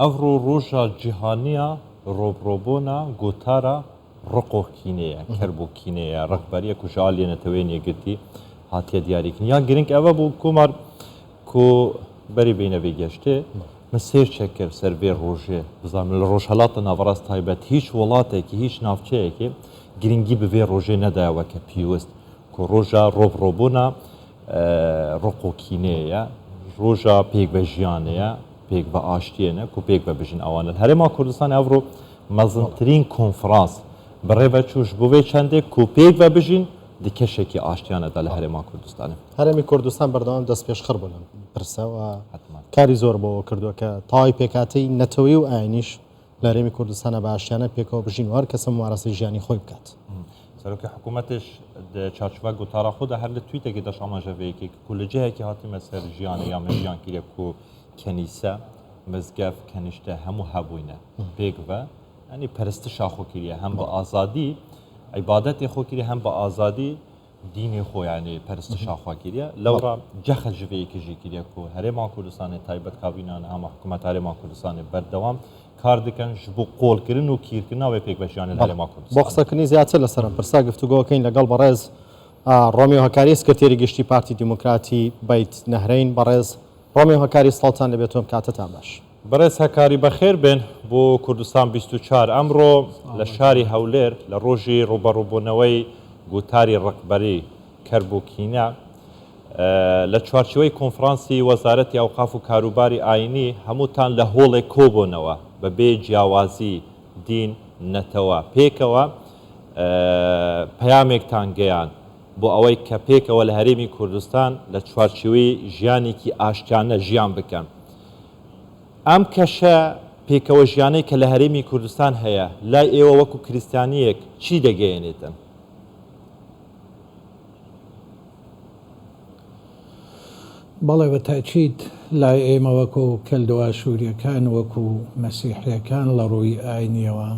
ئەڤڕۆ ڕۆژە جیهانیە ڕۆبڕۆبۆنە گۆتارە ڕقۆکینەیە کەربۆکینەیە ڕەکبەریە کوژال لێنەتەوەی نێگرتی هاتیە دیاریکردن یان گرنگ ئەوە بوو کۆمار کۆ بەری بینەوەی گەشتێ من سێر چێکرد سەرێ ڕۆژێ بزانم لە ڕۆژهەڵاتە ناوەڕاست تایبەت هیچ وڵاتێکی هیچ ناوچەیەکی گرنگی بەوێ ڕۆژێ نەدایەوە کە پیوەست کۆ ڕۆژە ڕۆبڕۆبوونە ڕقۆکینەیە ڕۆژە پێک بە ژیانەیە پێک بە ئاشتیێنە و پێک بە بژین ئەوانە هەرێما کوردستان ئەڤڕۆ مەزنترین کۆنفرانس بەڕێبە چوش بۆێ چەندێک و پێک بە بژین دیکەشێکی ئاشتیانەدا لە هەرێما کوردستانە هەرێمی کوردستان بەردەوام دەست پێشخڕ بوون پرسەوە کاری زۆر بۆەوە کردووە کە تاوای پێکاتەی نەتەوەی و ئاینیش لە هەرێمی کوردستانە بە ئاشتیانە پێکەوە بژین وار کەسە ممارەسەی ژیانی خۆی بکات سەرۆکی حکوومەتش چارچوبە گوتارە خۆدا هەر لە تویتێکی دەش ئاماژەوەیەکی کولەجەیەکی هاتیمە سەر ژیانە یا مەژیان کیرێک و کەنیسە مزگەف کەنیشتە هەموو هەبووینە پێک بە ئەنی پەرستە شاخۆکیریە هەم بە ئازادی عیبادەتی خۆکیری هەم بە ئازادی دینی خۆیانێ پەرستە شاخواکیریە لەوڕا جەخە ژڤەیەکیژی کیرێک و هەرێما کوردستانی تایبەت کابینانە هەمە حکوومەت هەرێما کوردستانی بەردەوام کار دەکەن ji بۆ قۆڵکردن و کیرکردنەوەی پێکبەژیانی لە هەرێما کوردستان بۆ قسەکردنی زیاتر لەسەرم پرسا گفتوگۆکەین لەگەڵ بەڕێز ڕۆمیۆ هەکاری سکرتێری گشتی پارتی دیموکراتی بیت نەهرین بەڕێز ڕۆمیۆ هەکاری ساڵتان لەبێتۆم کاتتان باش بەڕێز هەکاری بەخێر بێن بۆ کوردستان 24 ئەمڕۆ لە شاری هەولێر لە ڕۆژی ڕوبەڕووبوونەوەی گوتاری ڕقبەری کەربۆکینە لە چوارچەوەی کۆنفرانسی وەزارەتی ئەوقاف و کاروباری ئاینی هەمووتان لە هۆڵێک کۆبوونەوە بەبێ جیاوازی دین نەتەوە پێکەوە پەیامێکتان گەیان بۆ ئەوەی کە پێکەوە لە هەرێمی کوردستان لە چوارچەوەی ژیانێکی ئاشتیانە ژیان بکەن ئەم کەشە پێکەوە ژیانەی کە لە هەرێمی کوردستان هەیە لای ئێوە وەکو کریستیانیەک چی دەگەیەنێتن؟ بەڵێ بە تاکید لای ئێمە وەکو کەلدەوا شووریەکان وەکو مەسیحیەکان لە ڕووی ئاینیەوە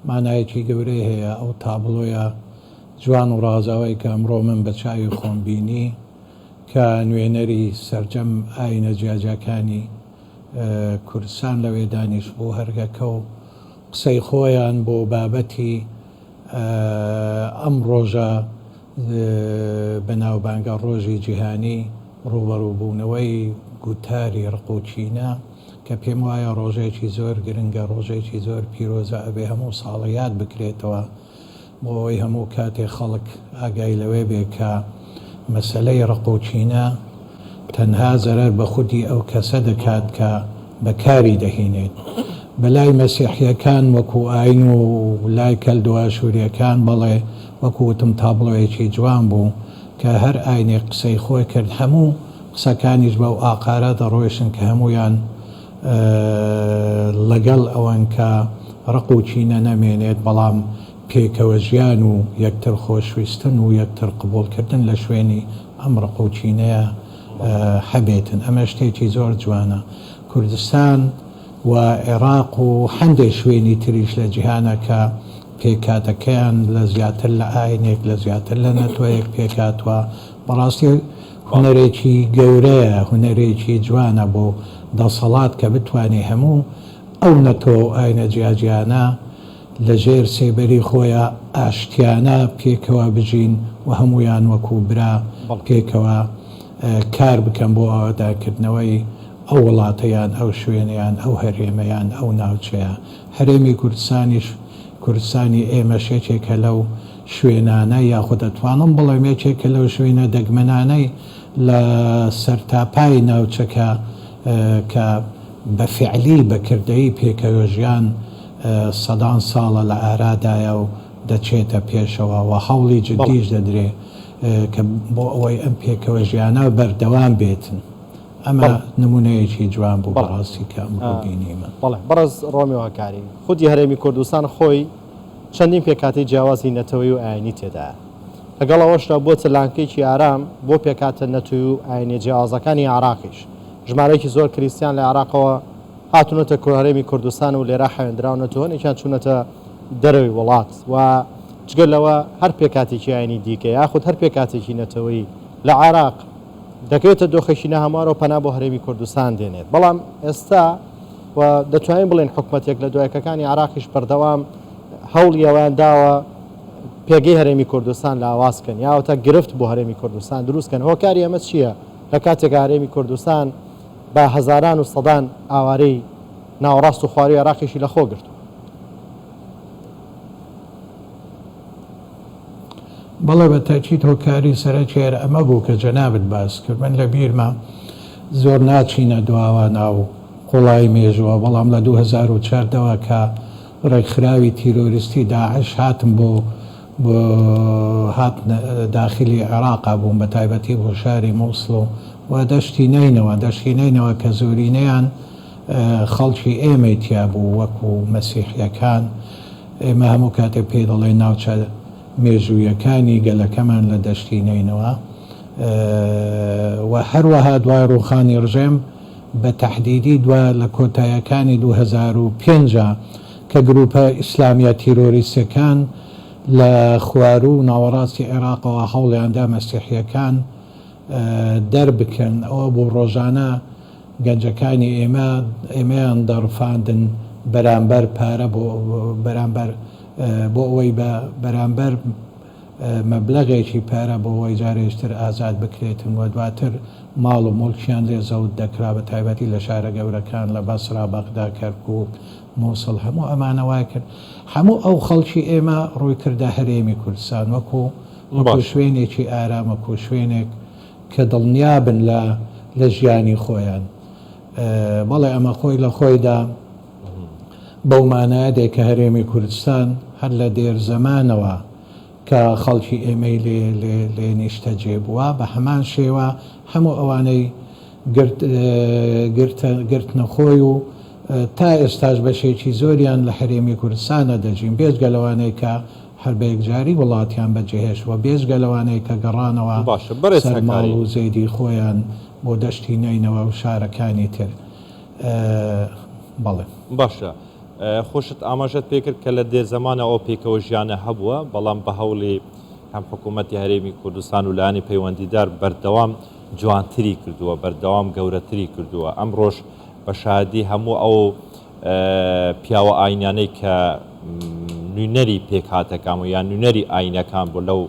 مانایەکی گەورەی هەیە ئەو تابلۆیە جوان و ڕازاوی کە ئەمڕۆ من بە چاوی خۆم بینی کە نوێنەری سەرجەم ئاینە جیاجەکانی کوردستان لەوێ دانیش بۆ هەرگەکە و قسەی خۆیان بۆ بابەتی ئەم ڕۆژە بەناوبانگە ڕۆژی جیهانی ڕوبەڕووبوونەوەی گوتاری ڕقوچینە کە پێم وایە ڕۆژێکی زۆر گرنگە ڕۆژێکی زۆر پیرۆزە ئەبێ هەموو ساڵەیات بکرێتەوە بۆ ئەوەی هەموو کاتێک خەڵک ئاگای لەوێ بێ کە مەسەلەی ڕقوچینە تەنها زەرەر بە خودی ئەو کەسە دەکات کە بەکاری دەهێنێت بەلای مەسیحیەکان وەکو ئاین و لای کەلدەوا شووریەکان بەڵێ وەکو وتم تابلۆیەکی جوان بوو کە هەر ئاینێک قسەی خۆی کرد هەموو قسەکانیش بەو ئاقارە دەڕۆیشن کە هەمویان لەگەڵ ئەوەن کە ڕقوچینە نەمێنێت بەڵام پێکەوە ژیان و یەکتر خۆشویستن و یەکتر قبولکردن لە شوێنی ئەم ڕقوچینەیە هەبێتن ئەمە شتێکی زۆر جوانە کوردستان و عێراق و هەندێک شوێنی تریش لە جیهانە کە پێکاتەکەیان لە زیاتر لە ئاینێک لە زیاتر لە نەتۆیەک پێکاتوە بەڕاستی هوەرێکی گەورەیە هوەرێکی جوانە بۆ دەسەڵات کە بتوانێ هەموو ئەو نەتۆ ئاینە جیاجیانە لە ژێر سێبەری خۆیە ئاشتیانە پێکەوە بژین و هەمویان وەکو برا پێکەوە کار بکەم بۆ ئاوادارکردنەوەی ئەو وڵاتەیان ئەو شوێنیان ئەو هەرێمەیان ئەو ناوچەیە هەرێمی کوردستانیش کوردستانی ئێمە شێکێکە لەو شوێنانە یاخود دەتوانم بڵێم یەکێکە لەو شوێنە دەگمەنانەی لە سەرتاپای ناوچەکە کە بە فعلی بەکردەی پێکەوە ژیان سەدان ساڵە لە ئارادایە و دەچێتە پێشەوە و هەوڵی جدیش دەدرێ کە بۆ ئەوەی ئەم پێکەوە ژیانە بەردەوام بێتن ئەمە نمونەیەکی جوان بوو بەڕاستی کە ئەمڕۆ بینیمە بەڵێ بەڕێز ڕۆمیۆ هەکاری خودی هەرێمی کوردستان خۆی چەندین پێکاتی جیاوازی نەتەوەی و ئاینی تێدایە لەگەڵ ئەوەشدا بۆ چلانکەیەکی ئارام بۆ پێکاتە نەتوی و ئاینی جیاوازەکانی عراقیش ژمارەیەکی زۆر کریستیان لە عراقەوە هاتونەتە هەرێمی کوردستان و لێرە حەوێنراونەتەوە هەنێکیان چوونەتە دەرەوەی وڵات و جگەل لەوە هەر پێکاتێکی ئاینی دیکە یاخود هەر پێکاتێکی نەتەوەی لە عراق دەکەوێتە دۆخەشینە هەموارە و پەنا بۆ هەرێمی کوردستان دێنێت بەڵام ئێستا و دەتوانین بڵێن حکوومەتێک لە دوایەکەکانی عراقیش بەردەوام هەوڵیەوەیان داوە پێگەی هەرێمی کوردستان لە ئاوازکەن یاوەتە گرفت بۆ هەرێمی کوردستان دروستکەن هۆکاری ئەمە چییە لە کاتێک هەرێمی کوردستان بە هەزاران و سەدان ئاوارەی ناوەڕاست و خواری عراقیشی لە خۆ گرت بەڵێ بە تاکید هۆکاری سەرەکیێر ئەمە بوو کە جەنابەت باس کرد من لە بیرمە زۆر ناچینە دواوە ناو قوڵای مێژووە بەڵام لە 2004ەوە کە ڕێکخراوی تیرۆریستی داعش هاتم بۆ هات داخلی عێراقا بووم بە تایبەتی بۆ شاری مووسڵ و دەشتی نینەوە کە زۆرینەیان خەڵکی ئێمەی تیا بوو وەکو مەسیحیەکان ئێمە هەموو کاتێک پێ دەڵێ ناوچە مێژوویەکانی گەلەکەمان لە دەشتی نینەوە و هەروەها دوای ڕووخانی ڕژێم بە تەحدیدی دوای لە کۆتاییەکانی 2005 کە گروپە ئیسلامیە تیرۆریستەکان لە خوار و ناوەڕاستی عێراقەوە هەوڵیاندا مەسیحیەکان دەربکەن ئەوە بۆ ڕۆژانە گەنجەکانی ئێمەیان دەڕفاندن بەرامبەر پارە بۆ ئەوەی بەرامبەر مەبلەغێکی پارە بۆ ئەوەی جارێشتر ئازاد بکرێتن و دواتر ماڵ و مڵکیان لێ زەوت دەکرا بە تایبەتی لە شارە گەورەکان لە بەسرا بەغدا کەرکووک مووسڵ هەموو ئەمانە وای کرد هەموو ئەو خەڵکی ئێمە ڕووی کردە هەرێمی کوردستان وەکو شوێنێکی ئارامەکو شوێنێک کە دڵنیابن لە ژیانی خۆیان بەڵێ ئەمە خۆی لە خۆیدا بەومانایە کە هەرێمی کوردستان هەر لە دێر زەمانەوە کە خەڵکی ئێمەی لێ نیشتە جێبووە بە هەمان شێوە هەموو ئەوانەی گرتنەخۆی و تا ئێستاش بەشێکی زۆریان لە هەرێمی کوردستانە دەژین بێجگە لەوانەیە کە هەر بە یەکجاری وڵاتیان بەجێهێشتوە بێجگە لەوانەیە کە گەڕانەوە سەرماڵ و زەیدی خۆیان بۆ دەشتی نینەوە و شارەکانی تر بەڵێ باشە خۆشت ئاماژەت پێکرد کە لە دێر زمانە ئەو پێکەوە ژیانە هەبووە بەڵام بە هەوڵی هەم حکوومەتی هەرێمی کوردستان و لایەنی پەیوەندیدار بەردەوام جوانتری کردووە بەردەوام گەورەتری کردووە ئەم ڕۆژ بە شادی هەموو ئەو پیاوە ئاینانەی کە نوێنەری پێکهاتەکان و یان نوێنەری ئاینەکان بۆ لەو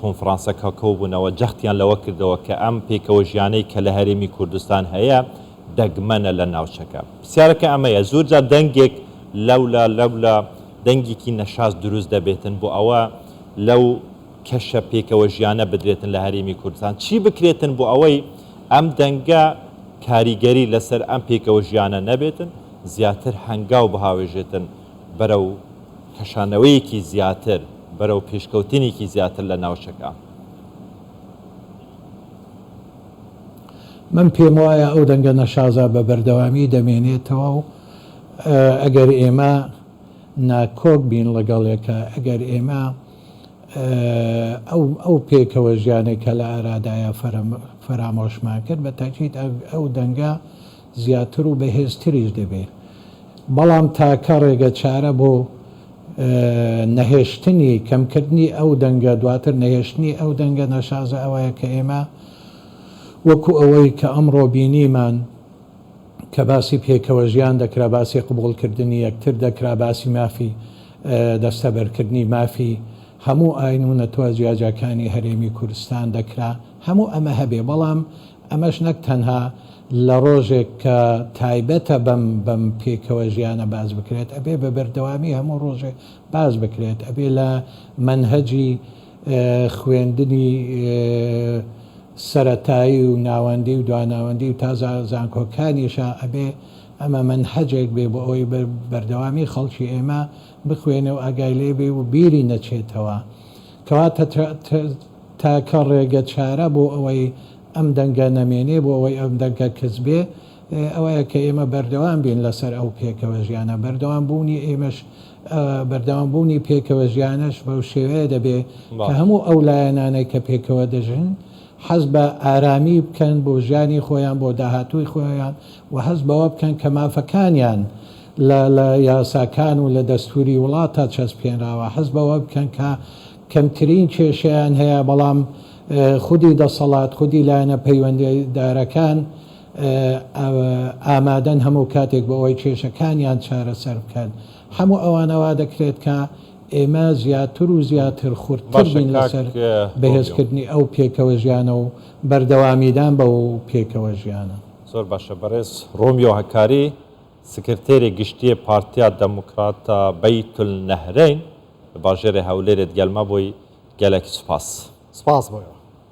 کۆنفرانسەکە کەوبوونەوە جەختیان لەوە کردەوە کە ئەم پێکەوە ژیانەی کە لە هەرێمی کوردستان هەیە دەگمەنە لە ناوچەکە پرسیارەکە ئەمەیە زۆرجار دەنگێک لەولا دەنگێکی نەشاز دروست دەبێتن بۆ ئەوە لەو کەشە پێکەوە ژیانە بدرێتن لە هەرێمی کوردستان چی بکرێتن بۆ ئەوەی ئەم دەنگە کاریگەری لەسەر ئەم پێکەوە ژیانە نەبێتن زیاتر هەنگاو بەهاوێژێتن بەرەو کەشانەوەیەکی زیاتر بەرەو پێشکەوتنێکی زیاتر لە ناوچەکە من پێم وایە ئەو دەنگە نەشازە بە بەردەوامی دەمێنێتەوە و ئەگەر ئێمە ناکۆک بین لەگەڵێکە ئەگەر ئێمە ئەو پێکەوە ژیانێک کە لە ئارادایە فەرامۆشمان کرد بە تاکید ئەو دەنگە زیاتر و بەهێزتریش دەبێت بەڵام تاکە ڕێگە چارە بۆ نەهێشتنی کەمکردنی ئەو دەنگە دواتر نەهێشتنی ئەو دەنگە نەشازە ئەوەیە کە ئێمە وەکو ئەوەی کە ئەمڕۆ بینیمان کە باسی پێکەوە ژیان دەکرا باسی قبولکردنی یەکتر دەکرا باسی مافی دەستەبەرکردنی مافی هەموو ئاین و نەتوە جیاجەکانی هەرێمی کوردستان دەکرا هەموو ئەمە هەبێ بەڵام ئەمەش نەک تەنها لە ڕۆژێک کە تایبەتە بەم پێکەوە ژیانە باز بکرێت ئەبێ بە بەردەوامی هەموو ڕۆژێک باز بکرێت ئەبێ لە منهەجی خوێندنی سەرەتایی و ناوەندی و دواناوەندی و تا زانکۆکانیشە ئەبێ ئەمە منهەجێک بێ بۆ ئەوەی بەردەوامی خەڵکی ئێمە بخوێنێ و ئاگای لێ بێ و بیری نەچێتەوە کەواتە تاکە ڕێگە چارە بۆ ئەوەی ئەم دەنگە نەمێنێ بۆ ئەوەی ئەم دەنگە کەس بێ ئەوەیە کە ئێمە بەردەوام بین لەسەر ئەو پێکەوە ژیانە بەردەوام بوونی ئێمەش بەردەوام بوونی پێکەوە ژیانەش بەو شێوەیە دەبێ کە هەموو ئەو لایەنانەی کە پێکەوە دەژن حەز بە ئارامی بکەن بۆ ژیانی خۆیان بۆ داهاتووی خۆیان و هەز بەوە بکەن کە مافەکانیان لە یاساکان و لە دەستوری وڵاتە چەسپێنراوە حەز بەوە بکەن کە کەمترین کێشیان هەیە بەڵام خودی دەسەڵات خودی لایەنە پەیوەندیدارەکان ئامادەن هەموو کاتێک بە ئەوەی کێشەکانیان چارەسەر بکەن هەموو ئەوانەوە دەکرێت کە ئێمە زیاتر و زیاتر خورتتر بین لەسەر بەهێزکردنی ئەو پێکەوە ژیانە و بەردەوامیدان بە و پێکەوە ژیانە. زۆر باشە بەڕێز ڕۆمیۆ هەکاری سکرتێری گشتیە پارتیا دەموکراتە بەیتولنەهرین لە باژێرە هەولێرت گەلمە بووی گەلێکی سوپاس. سپاس بۆیەوە.